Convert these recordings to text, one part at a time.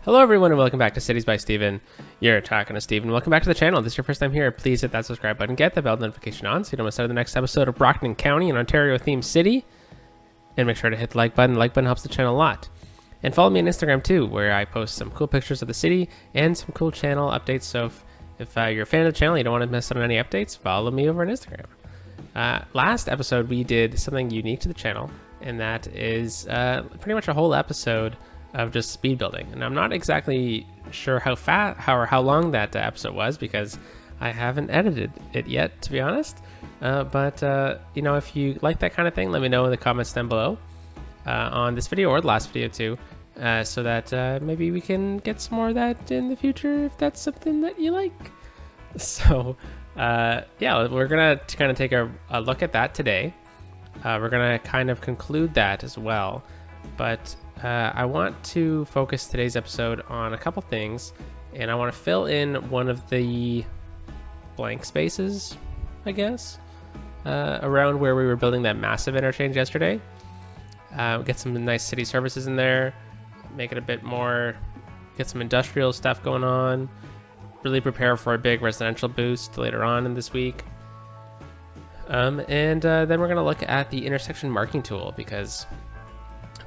Hello everyone and welcome back to Cities by Steven. You're talking to Steven. Welcome back to the channel. If this is your first time here, please hit that subscribe button, get the bell notification on so you don't miss out on the next episode of Brockton County, an Ontario-themed city. And make sure to hit the like button. The like button helps the channel a lot. And follow me on Instagram too, where I post some cool pictures of the city and some cool channel updates. So if you're a fan of the channel, you don't want to miss out on any updates, follow me over on Instagram. Last episode, we did something unique to the channel, and that is pretty much a whole episode of just speed building. And I'm not exactly sure how long that episode was because I haven't edited it yet, to be honest. But you know, if you like that kind of thing, let me know in the comments down below on this video or the last video too, so that maybe we can get some more of that in the future if that's something that you like. So yeah, we're gonna kind of take a look at that today. We're gonna kind of conclude that as well, but I want to focus today's episode on a couple things, and I want to fill in one of the blank spaces, I guess, around where we were building that massive interchange yesterday. Get some nice city services in there, make it a bit more, get some industrial stuff going on, really prepare for a big residential boost later on in this week. And then we're going to look at the intersection marking tool, because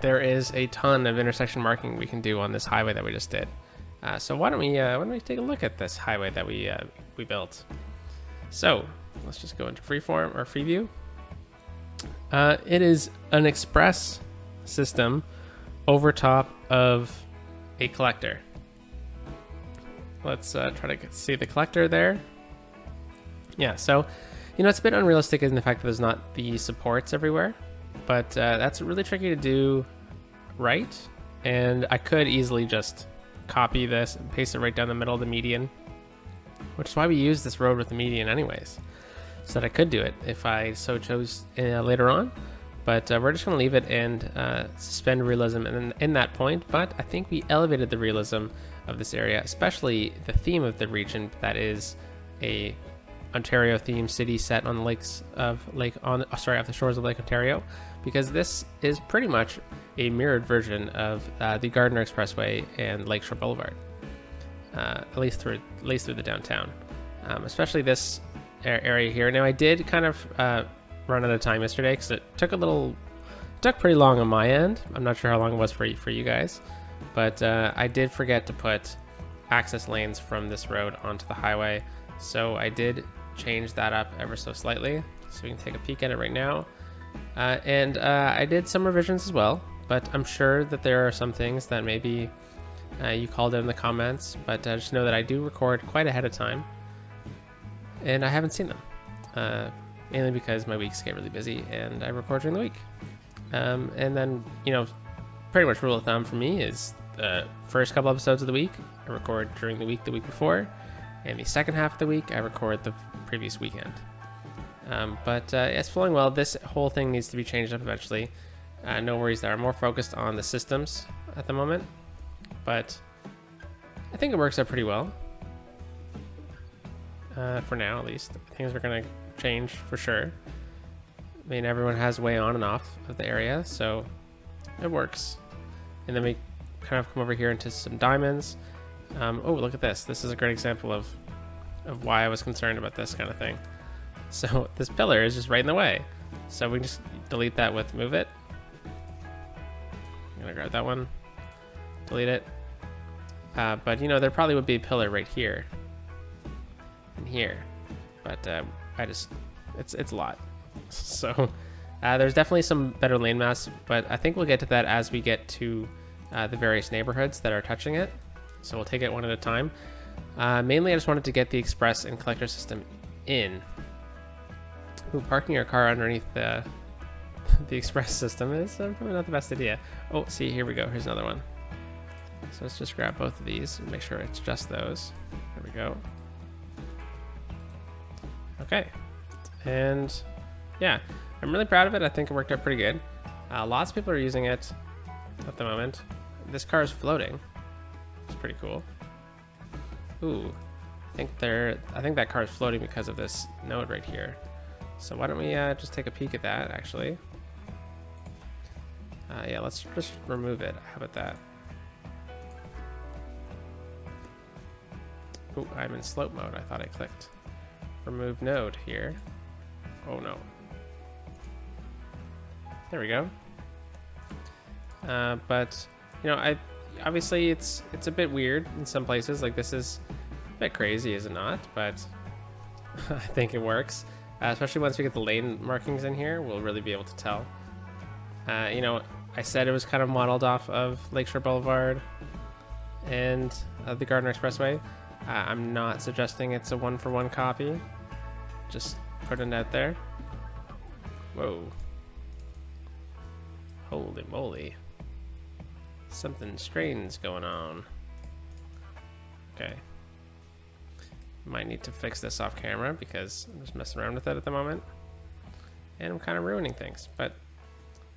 there is a ton of intersection marking we can do on this highway that we just did. So why don't we take a look at this highway that we built? So let's just go into freeform or free view. It is an express system over top of a collector. Let's try to see the collector there. Yeah, so you know, it's a bit unrealistic in the fact that there's not the supports everywhere, but that's really tricky to do right. And I could easily just copy this and paste it right down the middle of the median, which is why we use this road with the median anyways, so that I could do it if I so chose later on. But we're just going to leave it and suspend realism in that point. But I think we elevated the realism of this area, especially the theme of the region, that is a Ontario themed city set on the off the shores of Lake Ontario, because this is pretty much a mirrored version of the Gardiner Expressway and Lakeshore Boulevard, at least through the downtown, especially this area here. Now I did kind of run out of time yesterday because it took pretty long on my end. I'm not sure how long it was for you guys, but I did forget to put access lanes from this road onto the highway, so I did change that up ever so slightly, so we can take a peek at it right now. And I did some revisions as well, but I'm sure that there are some things that maybe you called out in the comments, but just know that I do record quite ahead of time and I haven't seen them, mainly because my weeks get really busy and I record during the week. And then, you know, pretty much rule of thumb for me is the first couple episodes of the week I record during the week before, and the second half of the week I record the previous weekend. But it's flowing well. This whole thing needs to be changed up eventually. No worries there. I'm more focused on the systems at the moment, but I think it works out pretty well. For now, at least. Things are going to change for sure. I mean, everyone has way on and off of the area, so it works. And then we kind of come over here into some diamonds. Oh, look at this. This is a great example of why I was concerned about this kind of thing. So this pillar is just right in the way. So we just delete that with move it. I'm gonna grab that one, delete it. But you know, there probably would be a pillar right here and here, but it's a lot. So there's definitely some better lane mass, but I think we'll get to that as we get to the various neighborhoods that are touching it. So we'll take it one at a time. Mainly I just wanted to get the express and collector system in. Ooh, parking your car underneath the express system is probably not the best idea. Oh, see, here we go. Here's another one. So let's just grab both of these and make sure it's just those. There we go. Okay. And yeah, I'm really proud of it. I think it worked out pretty good. Lots of people are using it at the moment. This car is floating. It's pretty cool. Ooh, I think that car is floating because of this node right here. So why don't we just take a peek at that, actually. Yeah, let's just remove it. How about that? Oh, I'm in slope mode. I thought I clicked remove node here. Oh no. There we go. But you know, obviously it's a bit weird in some places. Like this is a bit crazy, is it not? But I think it works. Especially once we get the lane markings in here, we'll really be able to tell. You know, I said it was kind of modeled off of Lakeshore Boulevard and the Gardner Expressway. I'm not suggesting it's a one-for-one copy. Just putting it out there. Whoa. Holy moly. Something strange going on. Okay. Might need to fix this off camera because I'm just messing around with it at the moment. And I'm kind of ruining things. But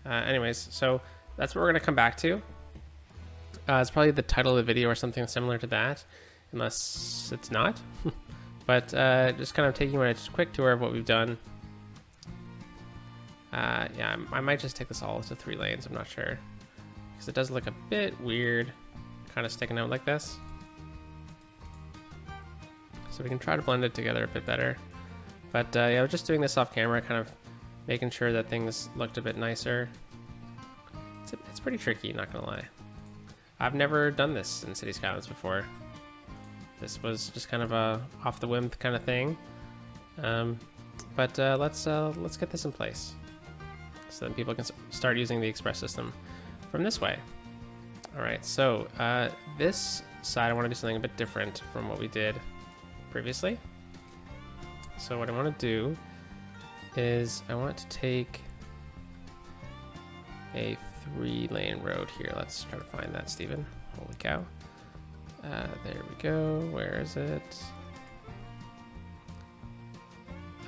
anyways, so that's what we're going to come back to. It's probably the title of the video or something similar to that. Unless it's not. But just kind of taking you on a quick tour of what we've done. Yeah, I might just take this all to 3 lanes. I'm not sure. Because it does look a bit weird. Kind of sticking out like this. So we can try to blend it together a bit better. But yeah, we're just doing this off camera, kind of making sure that things looked a bit nicer. It's pretty tricky, not gonna lie. I've never done this in City Skylines before. This was just kind of a off the whim kind of thing. But let's get this in place, so then people can start using the express system from this way. All right, so this side I want to do something a bit different from what we did previously. So what I want to do is I want to take a 3-lane road here. Let's try to find that, Steven. Holy cow. There we go. Where is it?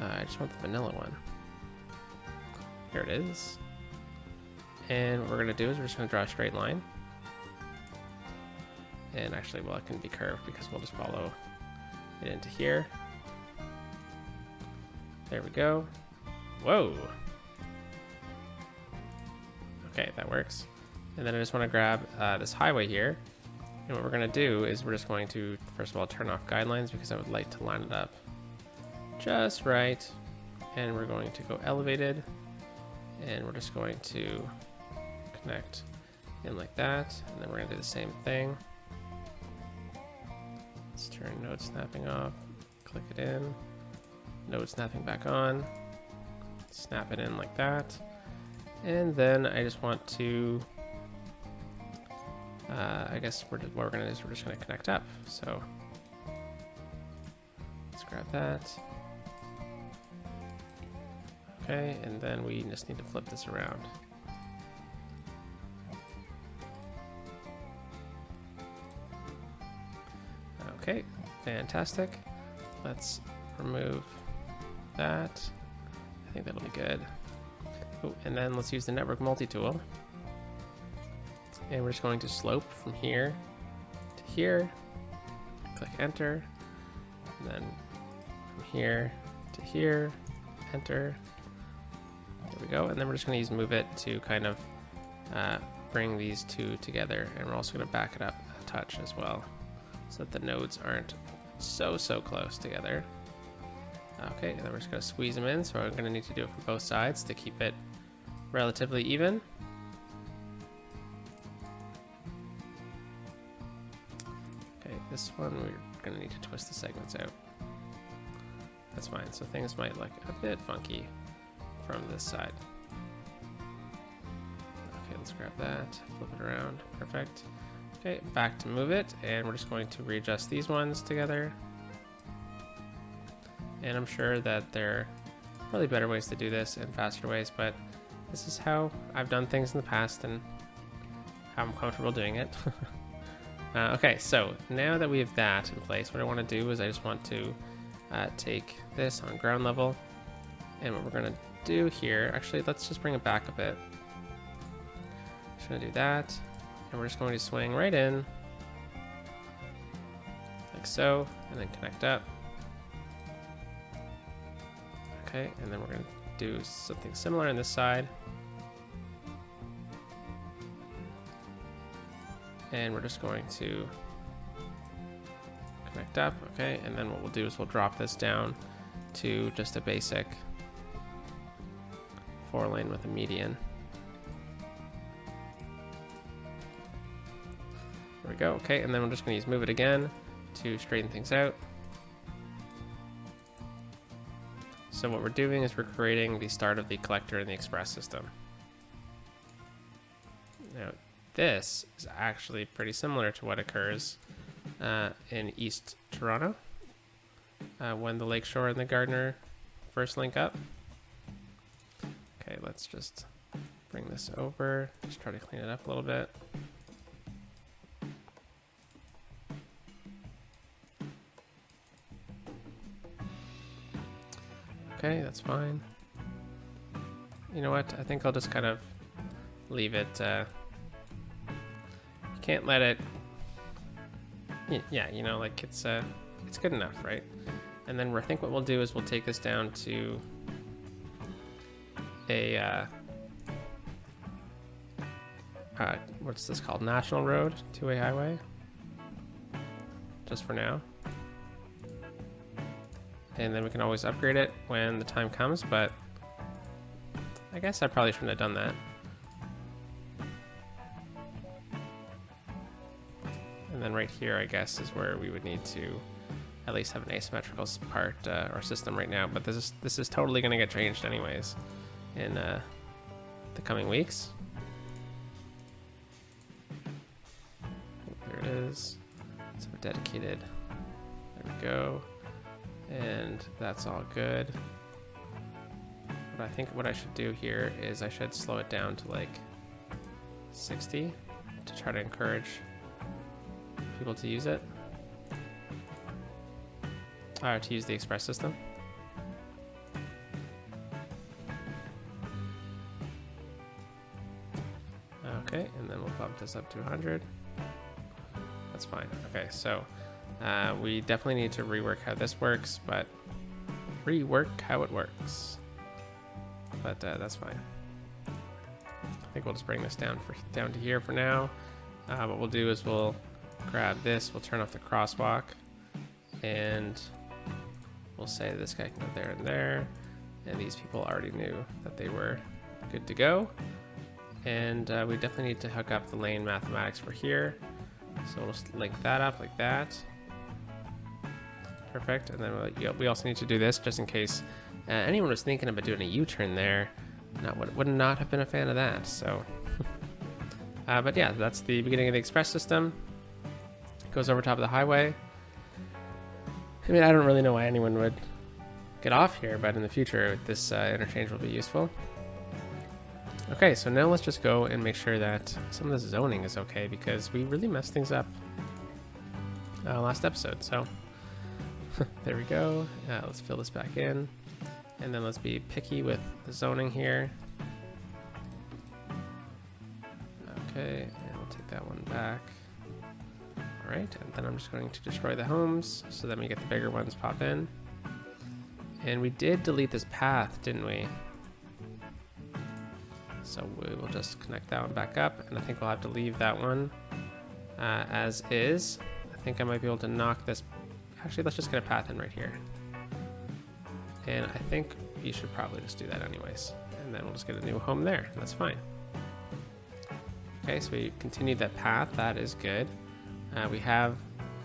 I just want the vanilla one. Here it is. And what we're going to do is we're just going to draw a straight line. And actually, well, it can be curved because we'll just follow it into here. There we go. Whoa. Okay, that works. And then I just want to grab this highway here. And what we're going to do is we're just going to, first of all, turn off guidelines because I would like to line it up just right. And we're going to go elevated. And we're just going to connect in like that. And then we're going to do the same thing. Let's turn node snapping off. Click it in. Node snapping back on. Snap it in like that. And then I just want to, I guess what we're going to do is we're just going to connect up. So let's grab that. Okay, and then we just need to flip this around. Okay, fantastic. Let's remove that. I think that'll be good. Oh, and then let's use the network multi-tool. And we're just going to slope from here to here. Click enter. And then from here to here, enter. There we go. And then we're just going to use move it to kind of bring these two together. And we're also going to back it up a touch as well, so that the nodes aren't so close together. Okay, and then we're just going to squeeze them in. So I'm going to need to do it for both sides to keep it relatively even. Okay, this one we're going to need to twist the segments out. That's fine. So things might look a bit funky from this side. Okay, let's grab that, flip it around. Perfect. Okay, back to move it, and we're just going to readjust these ones together. And I'm sure that there are probably better ways to do this and faster ways, but this is how I've done things in the past and how I'm comfortable doing it. Okay, so now that we have that in place, what I want to do is I just want to take this on ground level, and what we're going to do here, actually let's just bring it back a bit. Just going to do that, and we're just going to swing right in like so, and then connect up. Okay, and then we're going to do something similar on this side. And we're just going to connect up. Okay, and then what we'll do is we'll drop this down to just a basic 4-lane with a median. There we go. Okay, and then we're just going to use move it again to straighten things out. So what we're doing is we're creating the start of the collector in the express system. Now, this is actually pretty similar to what occurs in East Toronto when the Lakeshore and the Gardner first link up. Okay, let's just bring this over. Just try to clean it up a little bit. Okay, that's fine. You know what? I think I'll just kind of leave it. You can't let it. Yeah, you know, like it's good enough, right? And then I think what we'll do is we'll take this down to a what's this called? National Road, two-way highway. Just for now. And then we can always upgrade it when the time comes, but I guess I probably shouldn't have done that. And then right here, I guess, is where we would need to at least have an asymmetrical part or system right now. But this is totally going to get changed anyways in the coming weeks. There it is. Let's have a dedicated. There we go. And that's all good. But I think what I should do here is I should slow it down to like 60 to try to encourage people to use it. To use the express system. Okay, and then we'll bump this up to 100. That's fine. Okay, so we definitely need to rework how this works, but rework how it works. But that's fine. I think we'll just bring this down to here for now. What we'll do is we'll grab this, we'll turn off the crosswalk, and we'll say this guy can go there and there. And these people already knew that they were good to go. And we definitely need to hook up the lane mathematics for here. So we'll just link that up like that. Perfect. And then we also need to do this just in case anyone was thinking about doing a U-turn there. Would not have been a fan of that. So, but yeah, that's the beginning of the express system. It goes over top of the highway. I mean, I don't really know why anyone would get off here, but in the future, this interchange will be useful. Okay, so now let's just go and make sure that some of this zoning is okay, because we really messed things up last episode. So there we go. Let's fill this back in, and then let's be picky with the zoning here. Okay, and we'll take that one back. All right, and then I'm just going to destroy the homes so then we get the bigger ones pop in. And we did delete this path, didn't we? So we will just connect that one back up, and I think we'll have to leave that one as is. I think I might be able to knock this. Actually, let's just get a path in right here. And I think you should probably just do that anyways. And then we'll just get a new home there. That's fine. Okay, so we continued that path. That is good. We have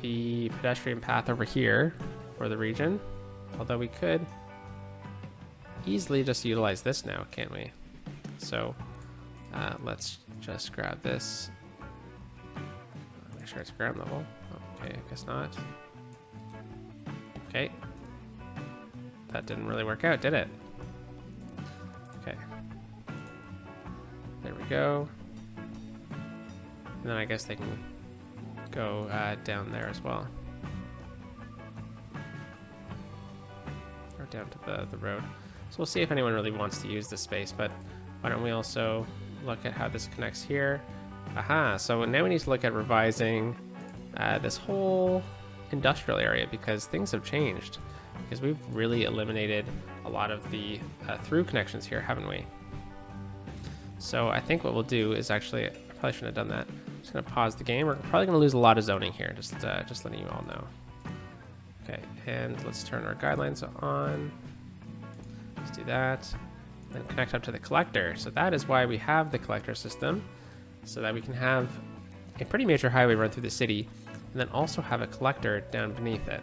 the pedestrian path over here for the region. Although we could easily just utilize this now, can't we? So let's just grab this. Make sure it's ground level. Okay, I guess not. Okay. That didn't really work out, did it? Okay. There we go. And then I guess they can go down there as well. Or down to the road. So we'll see if anyone really wants to use this space, but why don't we also look at how this connects here? Aha, so now we need to look at revising this whole industrial area, because things have changed. Because we've really eliminated a lot of the through connections here, haven't we? So I think what we'll do is actually, I probably shouldn't have done that. I'm just gonna pause the game. We're probably gonna lose a lot of zoning here, just letting you all know. And let's turn our guidelines on. Let's do that. Then connect up to the collector. So that is why we have the collector system, so that we can have a pretty major highway run through the city, and then also have a collector down beneath it.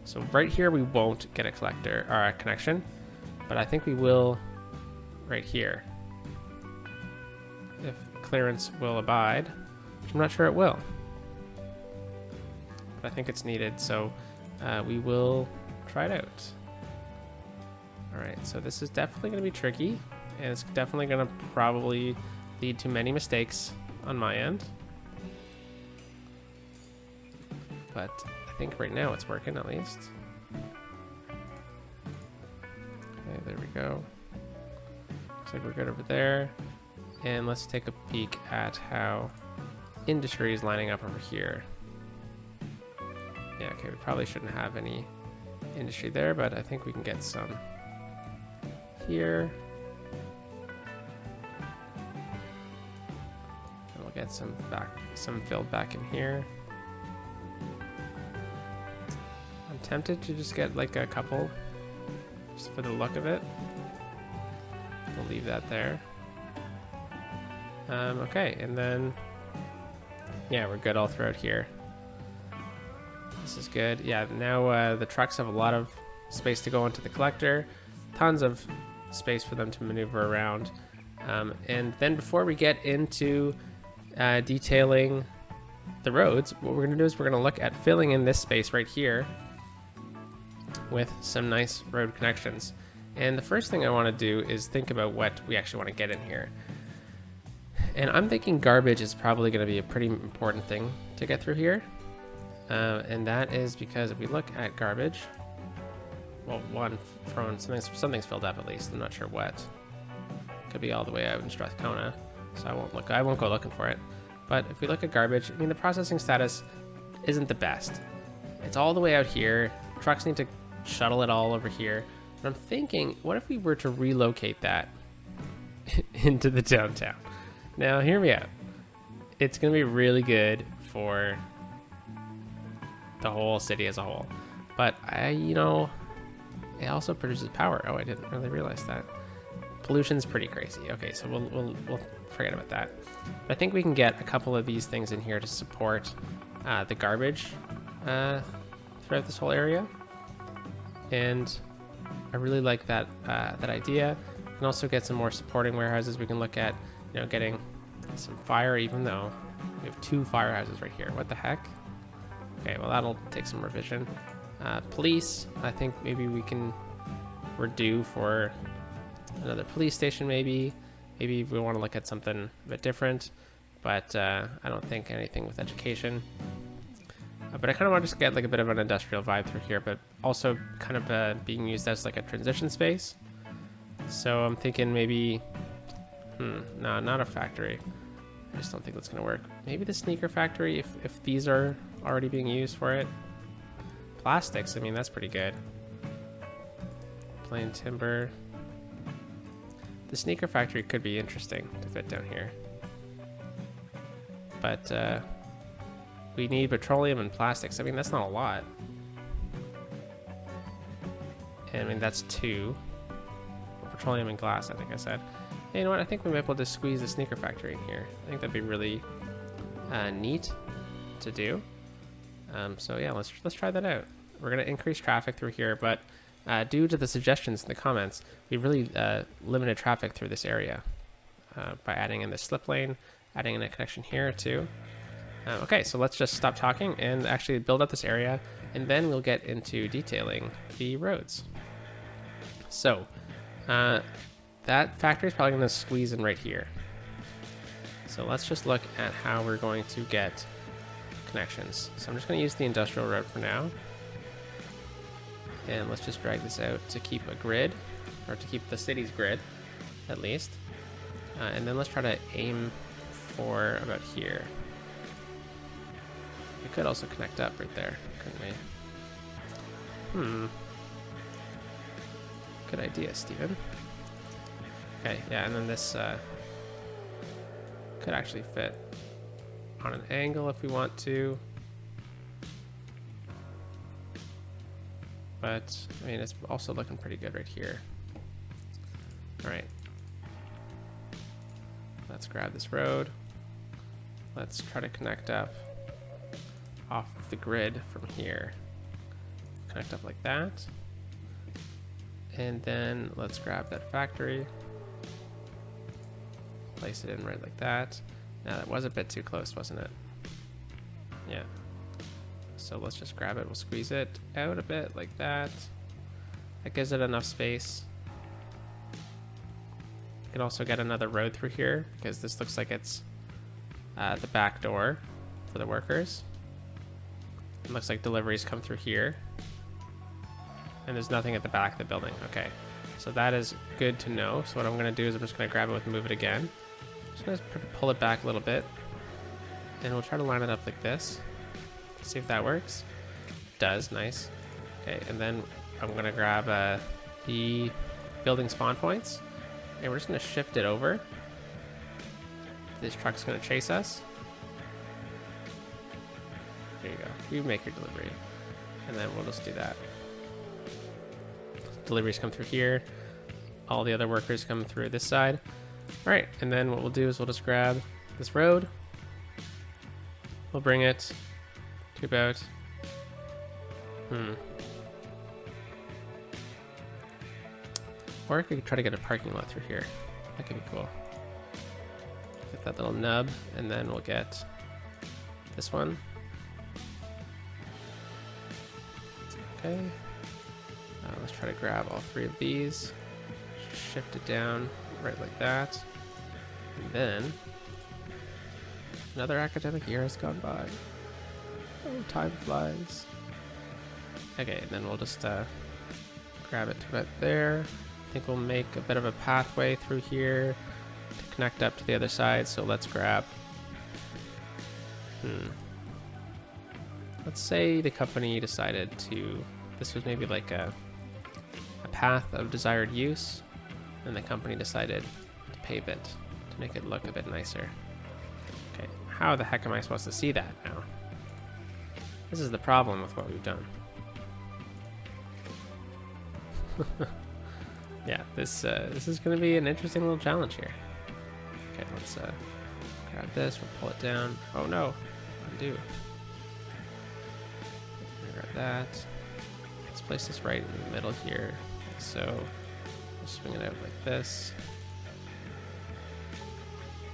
So right here we won't get a collector or a connection, but I think we will right here, if clearance will abide, which I'm not sure it will, but I think it's needed, so we will try it out. All right, so this is definitely going to be tricky, and it's definitely going to probably lead to many mistakes on my end, but I think right now it's working at least. Okay, there we go. Looks like we're good over there. And let's take a peek at how industry is lining up over here. Yeah, okay, we probably shouldn't have any industry there, but I think we can get some here. And we'll get some filled back in here. I'm tempted to just get like a couple, just for the look of it. We'll leave that there. Okay, and then, yeah, we're good all throughout here. This is good. Yeah, now the trucks have a lot of space to go into the collector. Tons of space for them to maneuver around. And then before we get into detailing the roads, what we're going to do is we're going to look at filling in this space right here with some nice road connections. And the first thing I want to do is think about what we actually want to get in here. And I'm thinking garbage is probably going to be a pretty important thing to get through here. And that is because if we look at garbage, well, one, from something's filled up at least. I'm not sure what. Could be all the way out in Strathcona, so I won't go looking for it. But if we look at garbage, I mean, the processing status isn't the best. It's all the way out here. Trucks need to shuttle it all over here. But I'm thinking, what if we were to relocate that into the downtown? Now, hear me out. It's going to be really good for the whole city as a whole. But it also produces power. Oh, I didn't really realize that. Pollution's pretty crazy. Okay, so we'll forget about that. But I think we can get a couple of these things in here to support the garbage throughout this whole area. And I really like that idea. We can also get some more supporting warehouses. We can look at, getting some fire, even though we have 2 firehouses right here. What the heck? Okay, well, that'll take some revision. Police, I think maybe we're due for another police station, maybe. Maybe we want to look at something a bit different, but I don't think anything with education. But I kind of want to just get like a bit of an industrial vibe through here, but also kind of being used as like a transition space. So I'm thinking maybe, no, not a factory. I just don't think that's going to work. Maybe the sneaker factory, if these are already being used for it. Plastics, I mean, that's pretty good. Plain timber. The sneaker factory could be interesting to fit down here. But we need petroleum and plastics. I mean, that's not a lot. And I mean, that's 2. Petroleum and glass, I think I said. Hey, you know what? I think we might be able to squeeze the sneaker factory in here. I think that'd be really neat to do. So yeah, let's try that out. We're gonna increase traffic through here, but due to the suggestions in the comments, we really limited traffic through this area by adding in the slip lane, adding in a connection here too. Okay, so let's just stop talking and actually build up this area, and then we'll get into detailing the roads. So that factory is probably going to squeeze in right here. So let's just look at how we're going to get connections. So I'm just going to use the industrial road for now. And let's just drag this out to keep a grid, or to keep the city's grid, at least. And then let's try to aim for about here. We could also connect up right there, couldn't we? Good idea, Steven. Okay, yeah, and then this could actually fit on an angle if we want to. but I mean, it's also looking pretty good right here. All right. Let's grab this road. Let's try to connect up off of the grid from here. Connect up like that. And then let's grab that factory. Place it in right like that. Now that was a bit too close, wasn't it? Yeah. So let's just grab it. We'll squeeze it out a bit like that. That gives it enough space. You can also get another road through here because this looks like it's the back door for the workers. It looks like deliveries come through here. And there's nothing at the back of the building. Okay, so that is good to know. So what I'm gonna do is I'm just gonna grab it and move it again. Just gonna pull it back a little bit. And we'll try to line it up like this. See if that works. It does, nice. Okay, and then I'm gonna grab the building spawn points. And we're just gonna shift it over. This truck's gonna chase us. There you go. You make your delivery. And then we'll just do that. Deliveries come through here. All the other workers come through this side. All right, and then what we'll do is we'll just grab this road. We'll bring it to about... Or I could try to get a parking lot through here. That could be cool. Get that little nub, and then we'll get this one. Okay. Let's try to grab all three of these. Shift it down right like that. And then another academic year has gone by. Oh, time flies. Okay, and then we'll just grab it to about there. I think we'll make a bit of a pathway through here to connect up to the other side. So let's grab. Let's say the company decided to. This was maybe like a path of desired use, and the company decided to pave it to make it look a bit nicer. Okay, how the heck am I supposed to see that now? This is the problem with what we've done. Yeah, this is going to be an interesting little challenge here. Okay, let's grab this, we'll pull it down. Oh no, undo. Grab that. Let's place this right in the middle here. So we'll swing it out like this.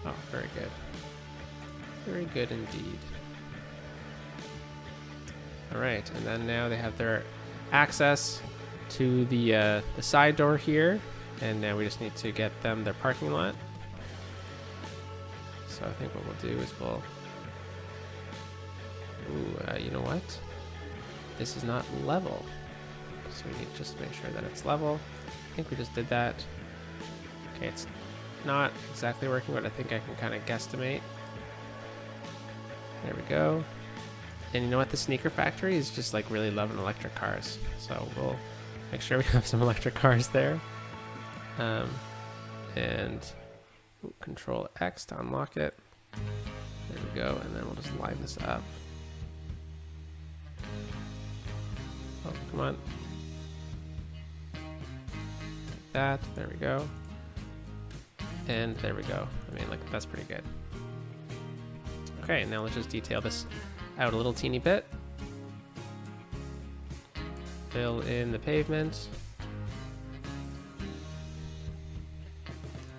Oh, very good. Very good indeed. All right, and then now they have their access to the side door here, and now we just need to get them their parking lot. So I think what we'll do is we'll... Ooh, you know what? This is not level. So we need to just make sure that it's level. I think we just did that. Okay, it's not exactly working, but I think I can kind of guesstimate. There we go. And you know what? The sneaker factory is just like really loving electric cars. So we'll make sure we have some electric cars there. And Control X to unlock it. There we go. And then we'll just line this up. Oh, come on. That, there we go. And there we go. I mean, like, that's pretty good. Okay, now let's just detail this out a little teeny bit. Fill in the pavement.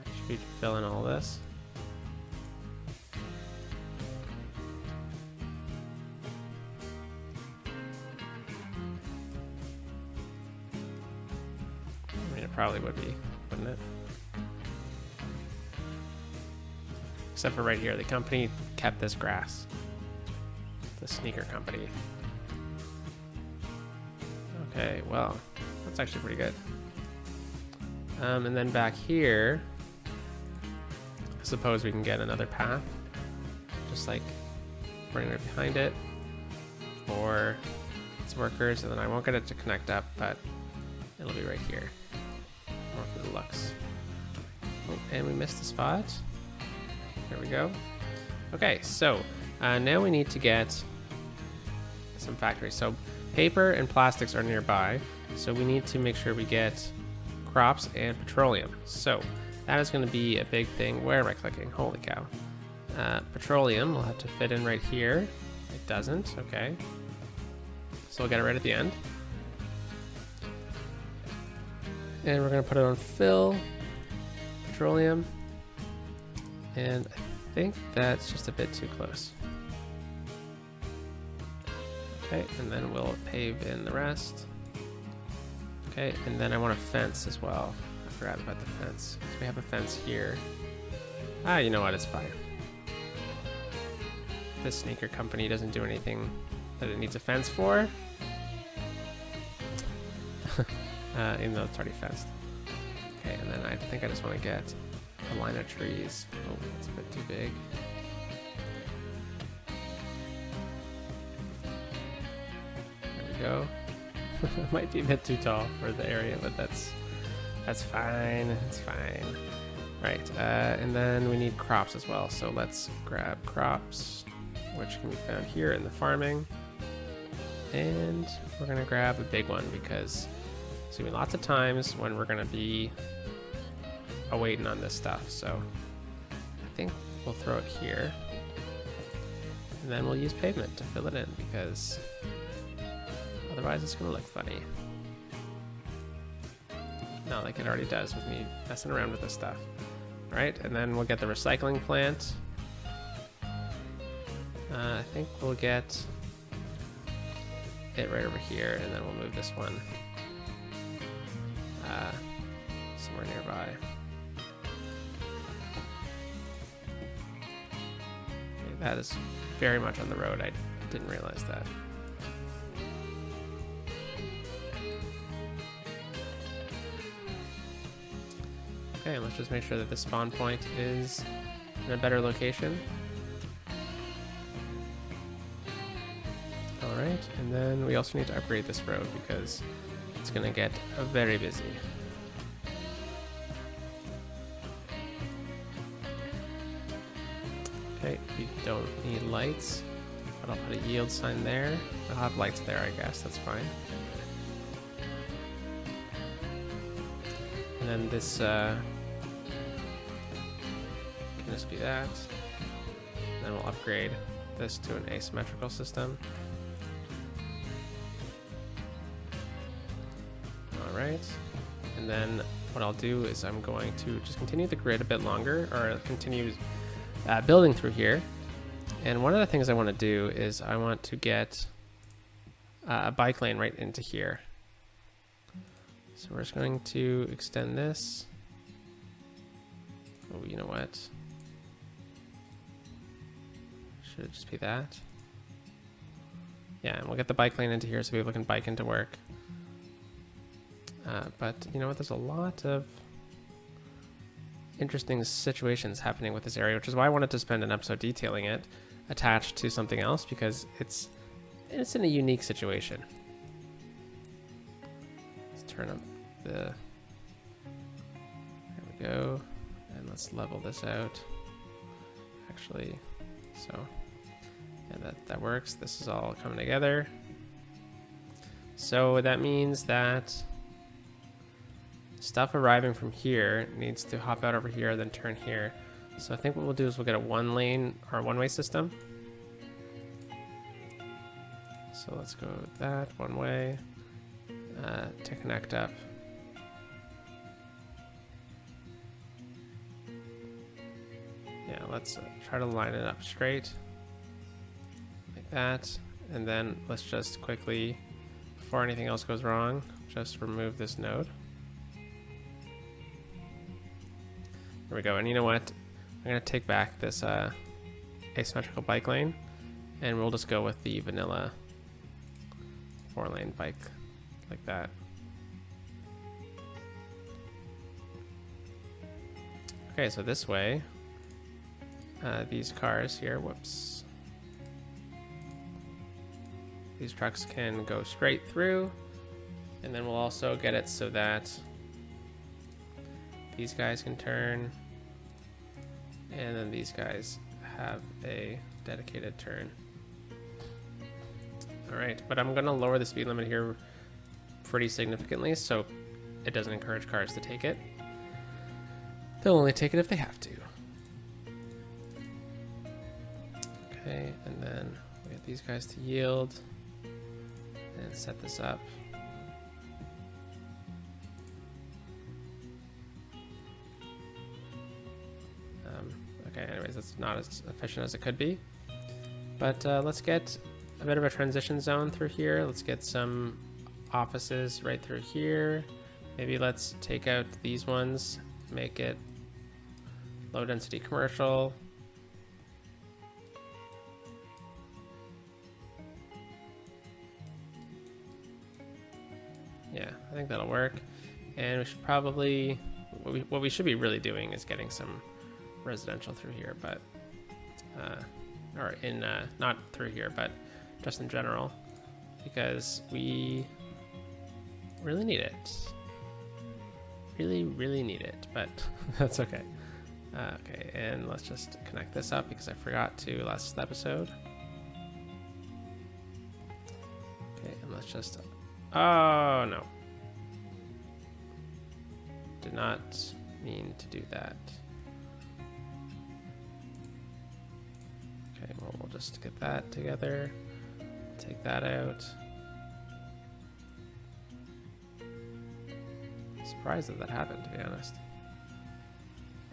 Should we fill in all this? Probably would be, wouldn't it? Except for right here, the company kept this grass. The sneaker company. Okay, well, that's actually pretty good. And then back here, I suppose we can get another path. Just like bring it behind it for its workers, and then I won't get it to connect up, but it'll be right here. More for the looks. Oh, and we missed the spot. There we go. Okay, so now we need to get some factories. So Paper and plastics are nearby, so we need to make sure we get crops and petroleum. So that is going to be a big thing. Where am I clicking? Holy cow. Petroleum will have to fit in right here. It doesn't. Okay. So we'll get it right at the end. And we're going to put it on fill. Petroleum. And I think that's just a bit too close. Okay, and then we'll pave in the rest. Okay, and then I want a fence as well. I forgot about the fence. So we have a fence here. Ah, you know what? It's fine. This sneaker company doesn't do anything that it needs a fence for. Even though it's already fenced. Okay, and then I think I just want to get a line of trees. Oh, it's a bit too big. There we go. It might be a bit too tall for the area, but that's fine. It's fine. Right, and then we need crops as well. So let's grab crops, which can be found here in the farming. And we're gonna grab a big one because there's gonna be lots of times when we're gonna be waiting on this stuff. So I think we'll throw it here. And then we'll use pavement to fill it in because otherwise it's gonna look funny. Not like it already does with me messing around with this stuff. All right, and then we'll get the recycling plant. I think we'll get it right over here, and then we'll move this one somewhere nearby. Okay, that is very much on the road. I didn't realize that. Okay, let's just make sure that the spawn point is in a better location. Alright, and then we also need to upgrade this road because it's going to get very busy. Okay, we don't need lights, but I'll put a yield sign there. I'll have lights there, I guess, that's fine. And then this can just be that. And then we'll upgrade this to an asymmetrical system. Alright, and then what I'll do is I'm going to just continue the grid a bit longer, or continue building through here. And one of the things I want to do is I want to get a bike lane right into here. So we're just going to extend this. Oh, you know what? Should it just be that? Yeah, and we'll get the bike lane into here so people can bike into work. But you know what? There's a lot of interesting situations happening with this area, which is why I wanted to spend an episode detailing it, attached to something else, because it's in a unique situation. Let's turn up the. There we go, and let's level this out. Actually, so yeah, that works. This is all coming together. So that means that stuff arriving from here needs to hop out over here, then turn here. So I think what we'll do is we'll get a one-way system. So let's go with that one way to connect up. Yeah, let's try to line it up straight like that. And then let's just quickly, before anything else goes wrong, just remove this node. There we go, and you know what? I'm gonna take back this asymmetrical bike lane, and we'll just go with the vanilla 4-lane bike, like that. Okay, so this way, these cars here, whoops. These trucks can go straight through, and then we'll also get it so that these guys can turn, and then these guys have a dedicated turn. All right, but I'm gonna lower the speed limit here pretty significantly so it doesn't encourage cars to take it. They'll only take it if they have to. Okay, and then we get these guys to yield and set this up. Okay, anyways, that's not as efficient as it could be. But let's get a bit of a transition zone through here. Let's get some offices right through here. Maybe let's take out these ones, make it low density commercial. Yeah, I think that'll work. And we should probably, what we should be really doing is getting some residential through here, but or in not through here, but just in general, because we really need it. Really need it, but that's okay. Okay, and let's just connect this up because I forgot to last episode. Okay, and let's just, oh no, did not mean to do that. Okay, well, we'll just get that together, take that out. Surprised that happened, to be honest.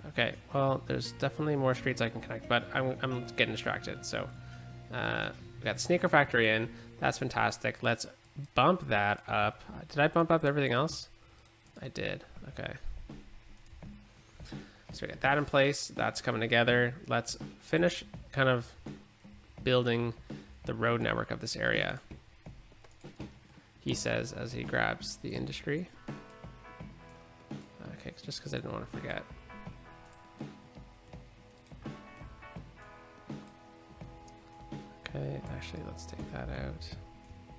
Okay, well, there's definitely more streets I can connect, but I'm getting distracted. So we got the Sneaker Factory in. That's fantastic. Let's bump that up. Did I bump up everything else? I did. Okay. So we got that in place. That's coming together. Let's finish kind of building the road network of this area, he says as he grabs the industry. Okay, just because I didn't want to forget. Okay, actually, let's take that out.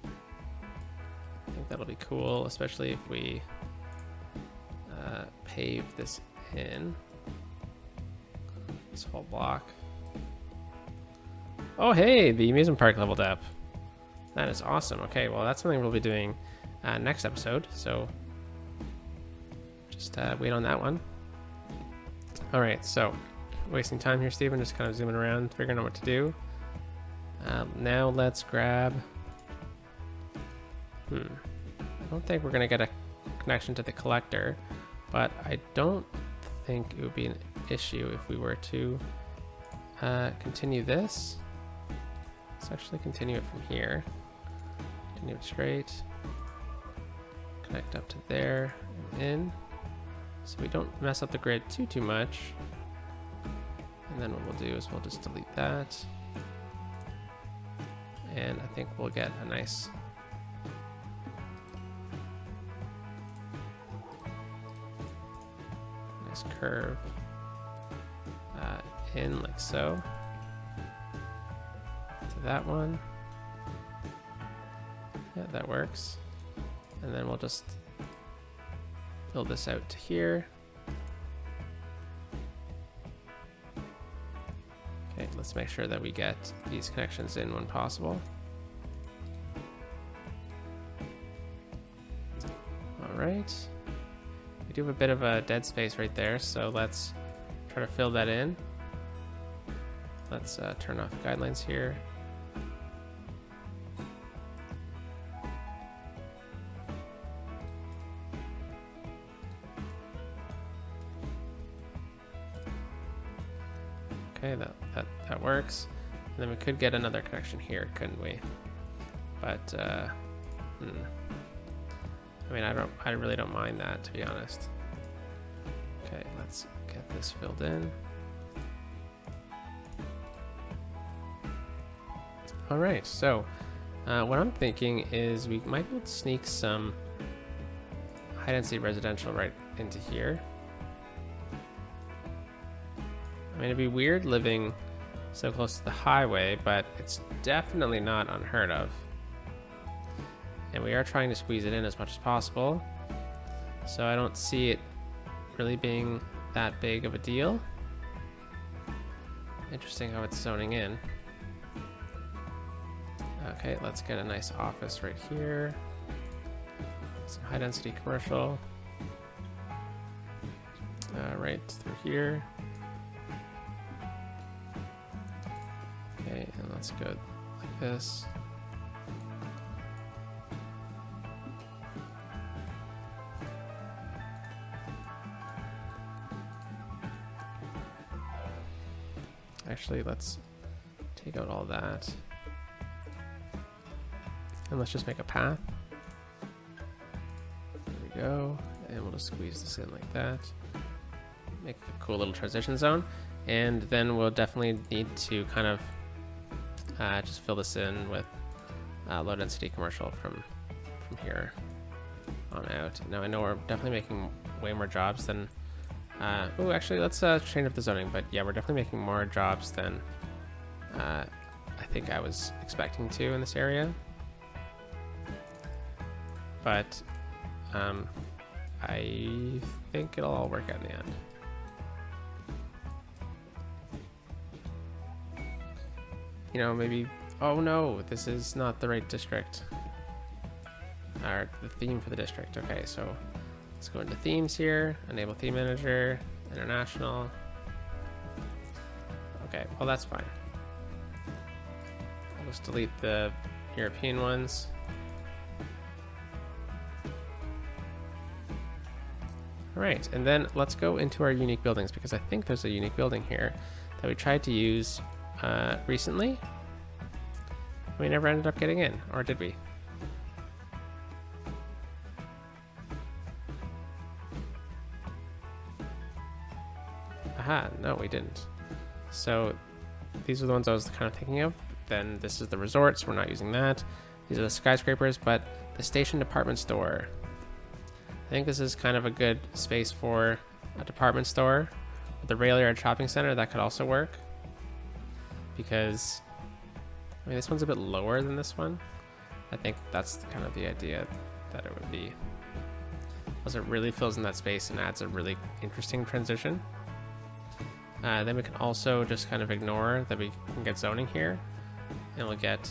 I think that'll be cool, especially if we pave this in. This whole block. Oh, hey, the amusement park leveled up. That is awesome. Okay, well, that's something we'll be doing next episode, so just wait on that one. All right, so wasting time here, Steven, just kind of zooming around, figuring out what to do. Now let's grab, I don't think we're gonna get a connection to the collector, but I don't think it would be an issue if we were to continue this. Let's actually continue it from here. Continue it straight, connect up to there and in, so we don't mess up the grid too much. And then what we'll do is we'll just delete that. And I think we'll get a nice curve in like so to that one. Yeah, that works. And then we'll just build this out to here. Okay, let's make sure that we get these connections in when possible. All right. We do have a bit of a dead space right there, so let's try to fill that in. Let's turn off guidelines here. Okay, that works. And then we could get another connection here, couldn't we? But I mean, I really don't mind that, to be honest. Okay, let's get this filled in. All right, so what I'm thinking is we might be able to sneak some high density residential right into here. I mean, it'd be weird living so close to the highway, but it's definitely not unheard of. And we are trying to squeeze it in as much as possible, so I don't see it really being that big of a deal. Interesting how it's zoning in. Okay, let's get a nice office right here. Some high density commercial. Right through here. Okay, and let's go like this. Actually, let's take out all that. And let's just make a path. There we go. And we'll just squeeze this in like that. Make a cool little transition zone. And then we'll definitely need to kind of just fill this in with low density commercial from here on out. Now I know we're definitely making way more jobs than oh, actually, let's change up the zoning. But yeah, we're definitely making more jobs than I think I was expecting to in this area. But I think it'll all work out in the end. You know, maybe, oh no, this is not the right district. Or the theme for the district. Okay, so let's go into themes here, enable theme manager, international. Okay, well that's fine. I'll just delete the European ones. All right, and then let's go into our unique buildings, because I think there's a unique building here that we tried to use recently. We never ended up getting in, or did we? Aha, no, we didn't. So these are the ones I was kind of thinking of. Then this is the resort, so we're not using that. These are the skyscrapers, but the station department store. I think this is kind of a good space for a department store. With the rail yard shopping center, that could also work. Because, I mean, this one's a bit lower than this one. I think that's kind of the idea that it would be. Plus it really fills in that space and adds a really interesting transition. Then we can also just kind of ignore that we can get zoning here. And we'll get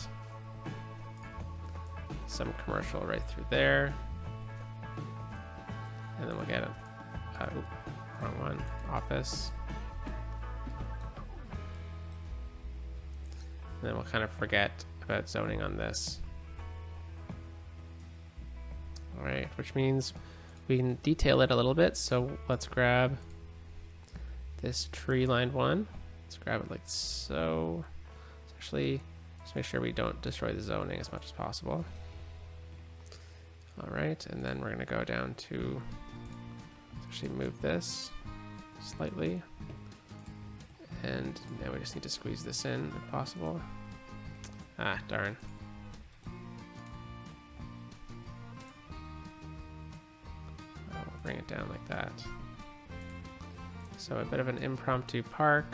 some commercial right through there. And then we'll get a wrong one, office. And then we'll kind of forget about zoning on this. All right, which means we can detail it a little bit. So let's grab this tree lined one. Let's grab it like so. Let's actually just make sure we don't destroy the zoning as much as possible. All right, and then we're gonna go down to, let's actually move this slightly. And now we just need to squeeze this in if possible. Ah, darn. I'll bring it down like that. So a bit of an impromptu park.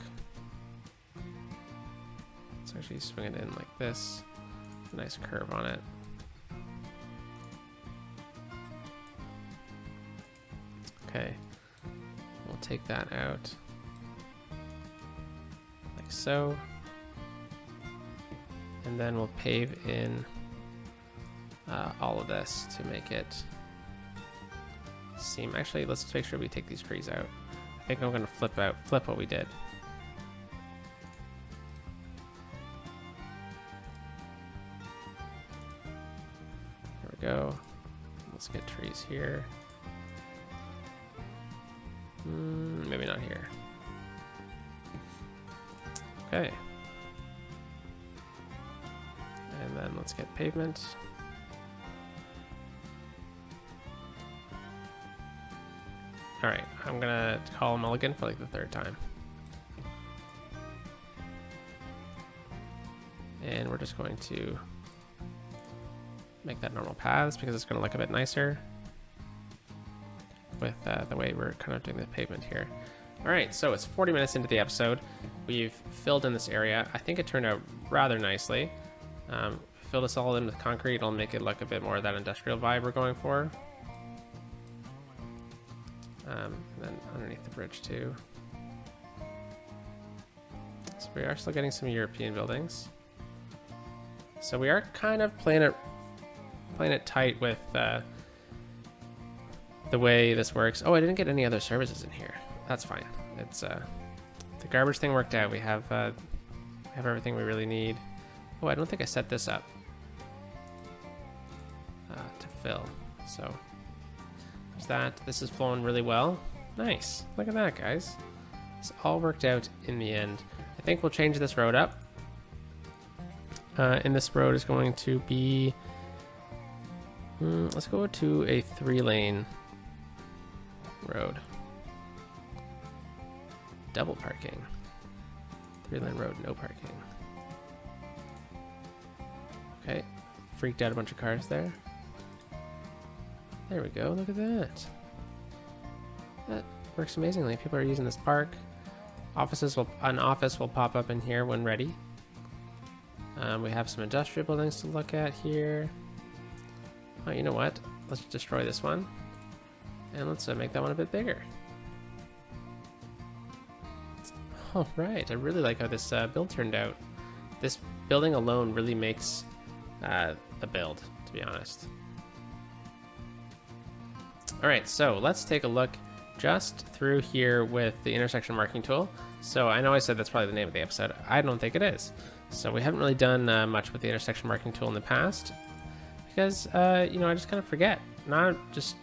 Let's actually swing it in like this. A nice curve on it. Okay, we'll take that out. Like so. And then we'll pave in all of this to make it seem, actually let's make sure we take these trees out. I think I'm gonna flip what we did. There we go. Let's get trees here. Maybe not here. Okay. And then let's get pavement. All right, I'm gonna call mulligan for like the third time. And we're just going to make that normal paths because it's gonna look a bit nicer with the way we're kind of doing the pavement here. All right, so it's 40 minutes into the episode. We've filled in this area. I think it turned out rather nicely. Fill this all in with concrete. It'll make it look a bit more of that industrial vibe we're going for. And then underneath the bridge too. So we are still getting some European buildings. So we are kind of playing it tight with the way this works. Oh, I didn't get any other services in here. That's fine. It's the garbage thing worked out. We have everything we really need. Oh, I don't think I set this up to fill. So there's that. This is flowing really well. Nice. Look at that, guys. It's all worked out in the end. I think we'll change this road up. And this road is going to be, let's go to a 3-lane road. Double parking. 3-lane road, no parking. Okay, freaked out a bunch of cars there. There we go, look at that. That works amazingly. People are using this park. An office will pop up in here when ready. We have some industrial buildings to look at here. Oh, you know what? Let's destroy this one. And let's make that one a bit bigger. All right, I really like how this build turned out. This building alone really makes the build, to be honest. All right, so let's take a look just through here with the intersection marking tool. So I know I said that's probably the name of the episode. I don't think it is. So we haven't really done much with the intersection marking tool in the past because, you know, I just kind of forget. Not just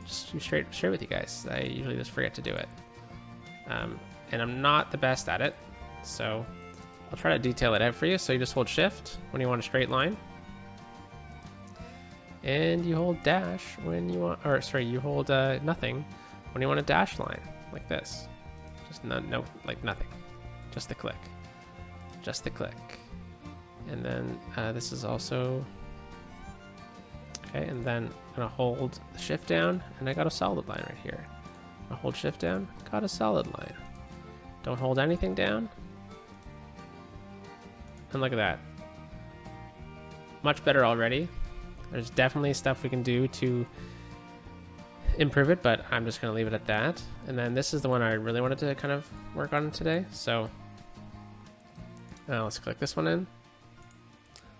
straight with you guys. I usually just forget to do it. And I'm not the best at it. So I'll try to detail it out for you. So you just hold shift when you want a straight line. And you hold dash when you want, or sorry, you hold nothing when you want a dash line like this. Just no, like nothing. Just the click. Just the click. And then this is also, okay, and then I'm gonna hold the shift down and I got a solid line right here. I hold shift down, got a solid line. Don't hold anything down. And look at that. Much better already. There's definitely stuff we can do to improve it, but I'm just gonna leave it at that. And then this is the one I really wanted to kind of work on today. So let's click this one in.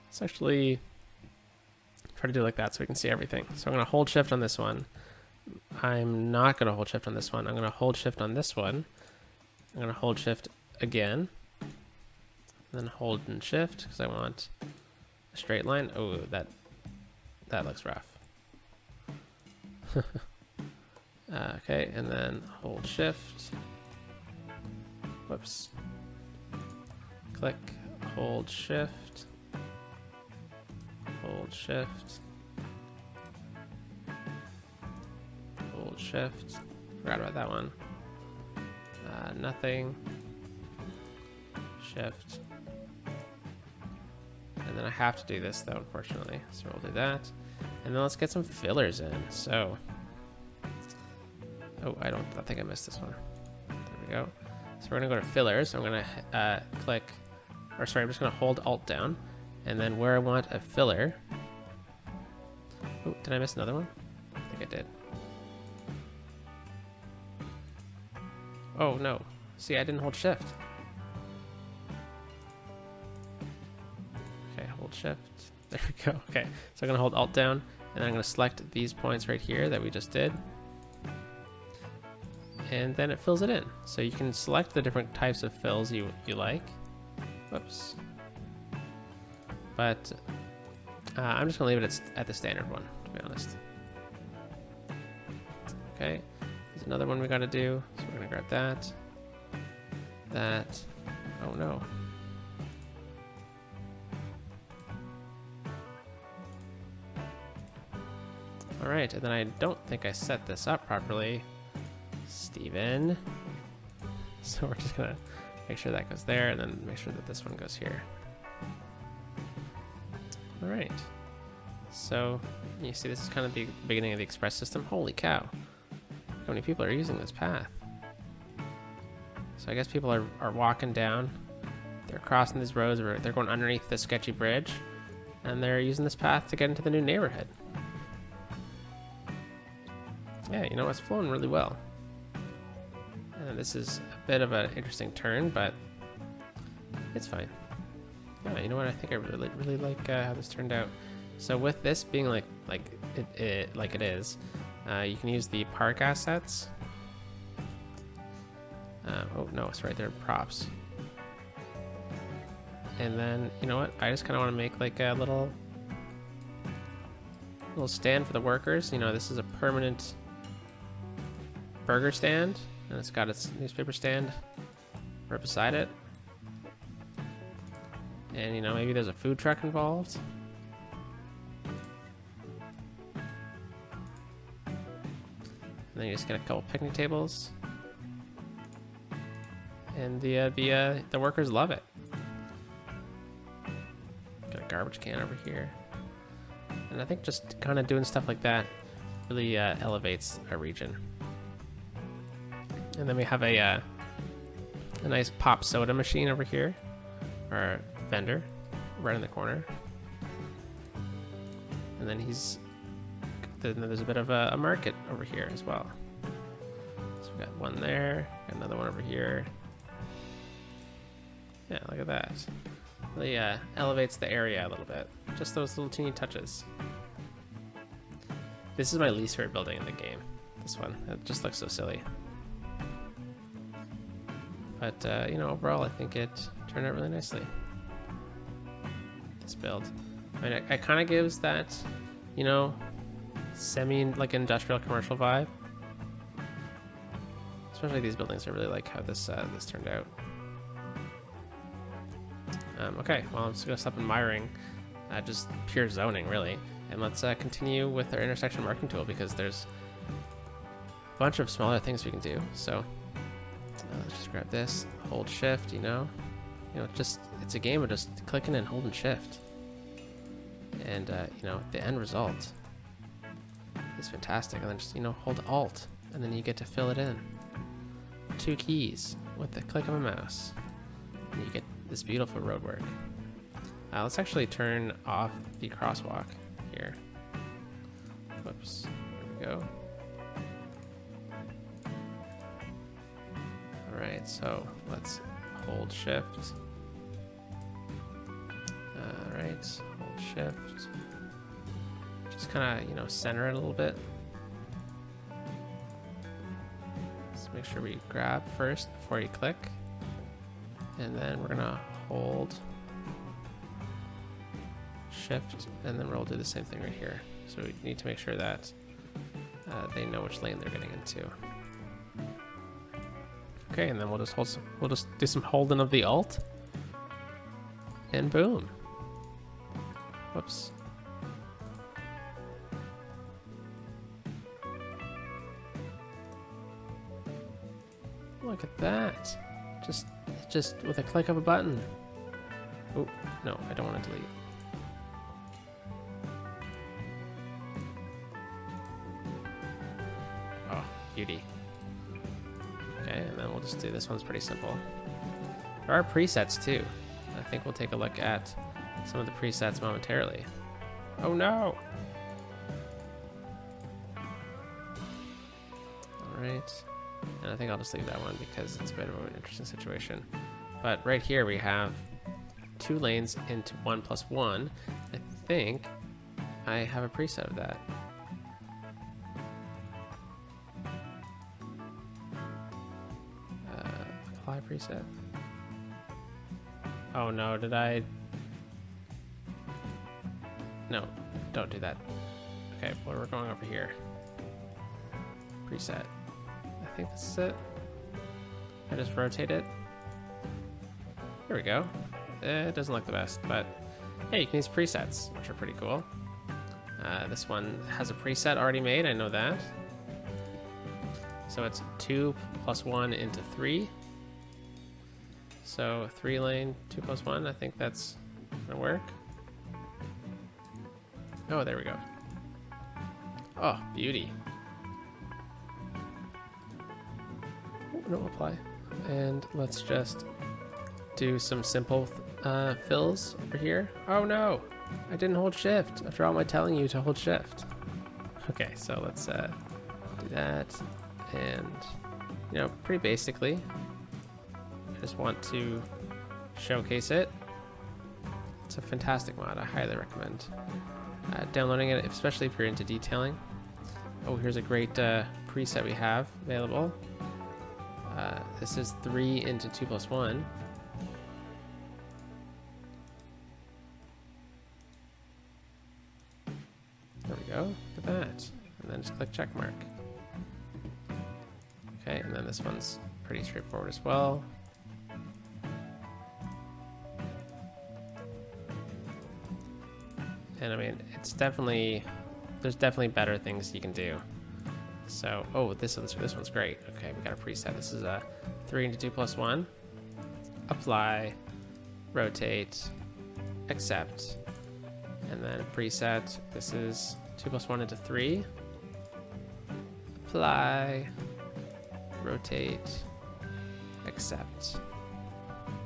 Let's actually try to do it like that so we can see everything. So I'm gonna hold shift on this one. I'm not gonna hold shift on this one. I'm gonna hold shift on this one. I'm gonna hold shift again. And then hold and shift because I want a straight line. Oh, that looks rough. Okay, and then hold shift. Whoops. Click, hold shift. Hold shift. Hold shift. Forgot about that one. Nothing. Shift. And then I have to do this though, unfortunately. So we'll do that. And then let's get some fillers in. So, oh, I think I missed this one. There we go. So we're gonna go to fillers. I'm gonna click, or sorry, I'm just gonna hold Alt down. And then where I want a filler. Oh, did I miss another one? I think I did. Oh no. See, I didn't hold shift. Okay, hold shift. There we go. Okay, so I'm gonna hold Alt down, and I'm gonna select these points right here that we just did. And then it fills it in. So you can select the different types of fills you like. Whoops. But I'm just gonna leave it at the standard one, to be honest. Okay, there's another one we gotta do. So we're gonna grab that. Oh no. All right, and then I don't think I set this up properly, Steven. So we're just gonna make sure that goes there and then make sure that this one goes here. All right, so you see this is kind of the beginning of the express system. Holy cow, how many people are using this path? So I guess people are walking down, they're crossing these roads, or they're going underneath this sketchy bridge, and they're using this path to get into the new neighborhood. Yeah, you know, it's flowing really well. And this is a bit of an interesting turn, but it's fine. Yeah, you know what? I think I really like how this turned out. So with this being like it is, you can use the park assets. Oh no, it's right there, props. And then you know what? I just kind of want to make like a little stand for the workers. You know, this is a permanent burger stand, and it's got its newspaper stand right beside it. And you know, maybe there's a food truck involved. And then you just get a couple picnic tables, and the workers love it. Got a garbage can over here, and I think just kind of doing stuff like that really elevates our region. And then we have a nice pop soda machine over here, or vendor, right in the corner. And then there's a bit of a market over here as well. So we got one there, got another one over here. Yeah, look at that. Really elevates the area a little bit. Just those little teeny touches. This is my least favorite building in the game. This one, it just looks so silly. But you know, overall, I think it turned out really nicely. This build, I mean, it kind of gives that, you know, semi like industrial commercial vibe. Especially these buildings, I really like how this turned out. Okay, well, I'm just gonna stop admiring, just pure zoning, really, and let's continue with our intersection marking tool, because there's a bunch of smaller things we can do. So let's just grab this, hold shift, you know, it's a game of just clicking and holding shift, and you know, the end result is fantastic. And then just, you know, hold alt, and then you get to fill it in. 2 keys with the click of a mouse, and you get this beautiful roadwork. Let's actually turn off the crosswalk here. Whoops, there we go. Alright, so let's hold shift. Alright, hold shift. Just kind of, you know, center it a little bit. Let's make sure we grab first before you click. And then we're gonna hold shift, and then we'll do the same thing right here. So we need to make sure that they know which lane they're getting into. Okay, and then we'll just do some holding of the alt, and boom. Whoops. Look at that. Just with a click of a button. Oh, no, I don't want to delete. Oh, beauty. Okay, and then we'll just do this one's pretty simple. There are presets too. I think we'll take a look at some of the presets momentarily. Oh no! Alright. And I think I'll just leave that one because it's a bit of an interesting situation. But right here we have 2 lanes into 1+1. I think I have a preset of that. Apply preset. Oh no, did I? No, don't do that. Okay, well, we're going over here. Preset. I think this is it. I just rotate it. There we go. It doesn't look the best, but hey, you can use presets, which are pretty cool. This one has a preset already made, I know that. So it's 2+1 into 3. So 3 lane, 2+1, I think that's gonna work. Oh, there we go. Oh, beauty. No, apply. And let's just do some simple fills over here. Oh no, I didn't hold shift after all my telling you to hold shift. Okay, so let's do that. And, you know, pretty basically, I just want to showcase it. It's a fantastic mod. I highly recommend downloading it, especially if you're into detailing. Oh, here's a great preset we have available. This is 3 into 2 plus 1. There we go. Look at that. And then just click check mark. Okay, and then this one's pretty straightforward as well. And I mean, it's definitely, there's definitely better things you can do. So, oh, this one's great. Okay, we got a preset. This is a 3 into 2 plus 1. Apply, rotate, accept, and then a preset. This is 2 plus 1 into 3. Apply, rotate, accept.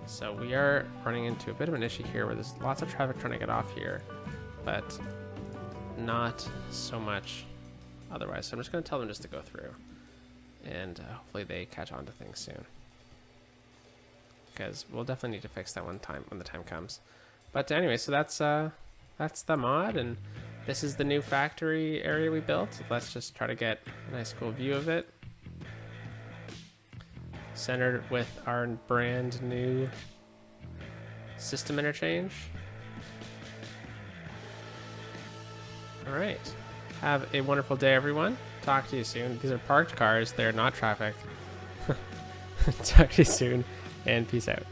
So we are running into a bit of an issue here where there's lots of traffic trying to get off here, but not so much otherwise. So I'm just going to tell them just to go through, and hopefully they catch on to things soon, because we'll definitely need to fix that one time when the time comes. But anyway, so that's the mod, and this is the new factory area we built. Let's just try to get a nice cool view of it, centered with our brand new system interchange. All right. Have a wonderful day, everyone. Talk to you soon. These are parked cars. They're not traffic. Talk to you soon, and peace out.